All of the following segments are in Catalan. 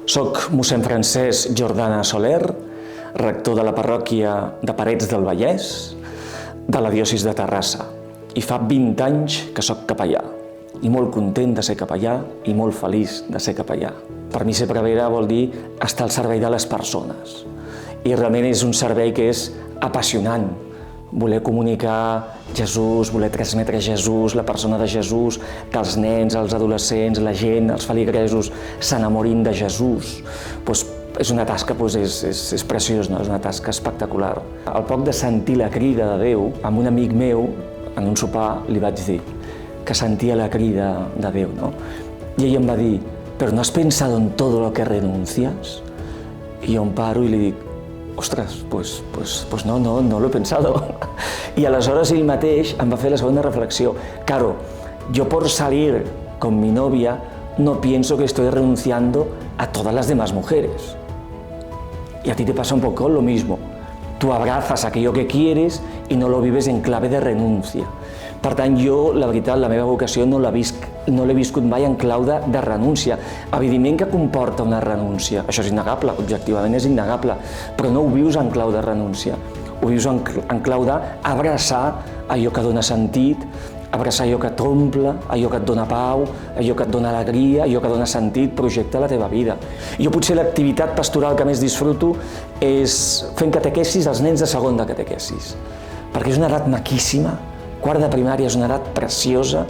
Soc mossèn Francesc Jordana Soler, rector de la parròquia de Parets del Vallès, de la diòcesi de Terrassa, i fa 20 anys que soc capellà, i molt content de ser capellà i molt feliç de ser capellà. Per mi ser prevere vol dir estar al servei de les persones, i realment és un servei que és apassionant. Voler comunicar Jesús, voler transmetre Jesús, la persona de Jesús, que els nens, els adolescents, la gent, els feligresos s'enamorin de Jesús, és una tasca, és preciós, és una tasca espectacular. Al poc de sentir la crida de Déu, amb un amic meu, en un sopar, li vaig dir que sentia la crida de Déu, no? I ell em va dir, «Però no has pensado en todo lo que renuncias?» I jo em paro i li dic, «Ostres, pues no lo he pensado». I aleshores ell mateix em va fer la segona reflexió. Claro, yo por salir con mi novia no pienso que estoy renunciando a todas las demás mujeres. Y a ti te pasa un poco lo mismo. Tú abrazas aquello que quieres y no lo vives en clave de renuncia. Per tant, jo, la veritat, la meva vocació no l'he viscut mai en clau de renúncia. Evidentment que comporta una renúncia, això és innegable, objectivament és innegable, però no ho vius en clau de renúncia, ho vius en clau d'abraçar allò que dona sentit, abraçar allò que t'omple, allò que et dona pau, allò que et dona alegria, allò que dona sentit, projecta la teva vida. Jo potser l'activitat pastoral que més disfruto és fent catequesis als nens de segon de catequesis, perquè és una edat maquíssima. Quart de primària és una edat preciosa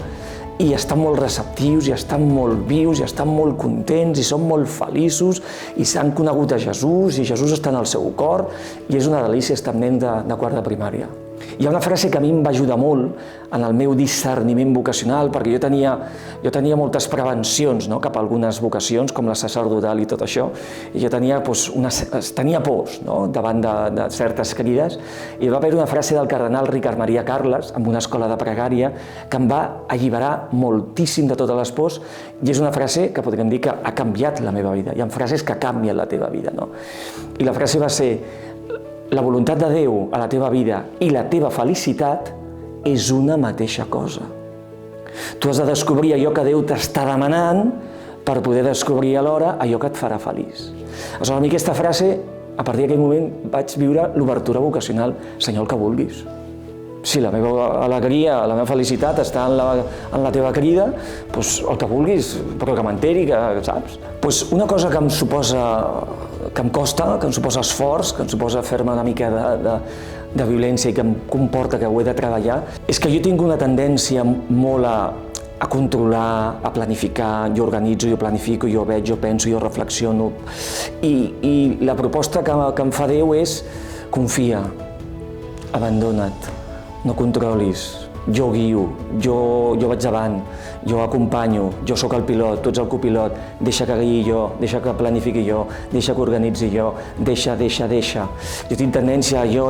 i estan molt receptius, i estan molt vius, i estan molt contents, i són molt feliços, i s'han conegut a Jesús, i Jesús està en el seu cor, i és una delícia estar amb nens de quart de primària. Hi ha una frase que a mi em va ajudar molt en el meu discerniment vocacional, perquè jo tenia moltes prevencions cap a algunes vocacions, com la sacerdotal i tot això, i jo tenia pors davant de certes crides, i va haver una frase del cardenal Ricard Maria Carles, en una escola de pregària, que em va alliberar moltíssim de totes les pors, i és una frase que podríem dir que ha canviat la meva vida. Hi ha frases que canvien la teva vida, no? I la frase va ser: la voluntat de Déu a la teva vida i la teva felicitat és una mateixa cosa. Tu has de descobrir allò que Déu t'està demanant per poder descobrir alhora allò que et farà feliç. Aleshores, a mi aquesta frase, a partir d'aquell moment, vaig viure l'obertura vocacional. Senyor, el que vulguis. Si la meva alegria, la meva felicitat està en la teva crida, doncs el que vulguis, però que m'enteri, saps? Una cosa que em costa, que em suposa esforç, que em suposa fer-me una mica de violència i que em comporta que ho he de treballar, és que jo tinc una tendència molt a controlar, a planificar. Jo organitzo, jo planifico, jo veig, jo penso, jo reflexiono. I la proposta que em fa Déu és: confia, abandona't, no controlis, jo guio, jo vaig davant, jo acompanyo, jo sóc el pilot, tu ets el copilot, deixa que guiï jo, deixa que planifiqui jo, deixa que organitzi jo, deixa. Jo tinc tendència a jo,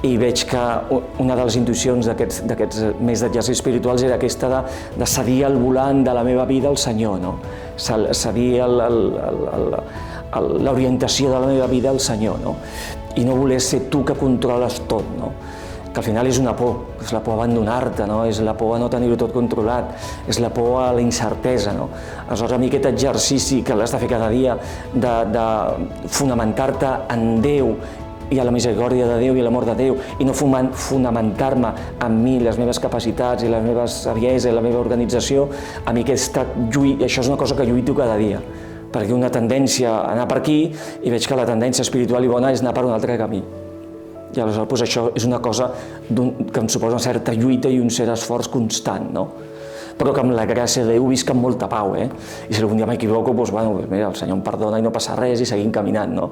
i veig que una de les intuïcions d'aquests més d'exercicis espirituals era aquesta de cedir el volant de la meva vida al Senyor, no? Cedir l'orientació de la meva vida al Senyor, no? I no voler ser tu que controles tot, no? Que al final és una por, és la por a abandonar-te, no? És la por a no tenir-ho tot controlat, és la por a la incertesa, no? Aleshores, a mi aquest exercici que l'has de fer cada dia, de fonamentar-te en Déu i a la misericòrdia de Déu i a l'amor de Déu, i no fonamentar-me en mi, les meves capacitats i la meva saviesa i la meva organització, a mi això és una cosa que lluito cada dia, perquè una tendència a anar per aquí i veig que la tendència espiritual i bona és anar per un altre camí. I aleshores això és una cosa que em suposa una certa lluita i un cert esforç constant, no? Però que amb la gràcia de Déu visc amb molta pau, I si algun dia m'equivoco, mira, el Senyor em perdona i no passa res i seguim caminant, no?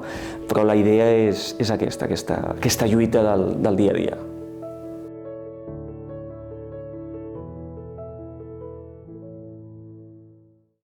Però la idea és aquesta lluita del dia a dia.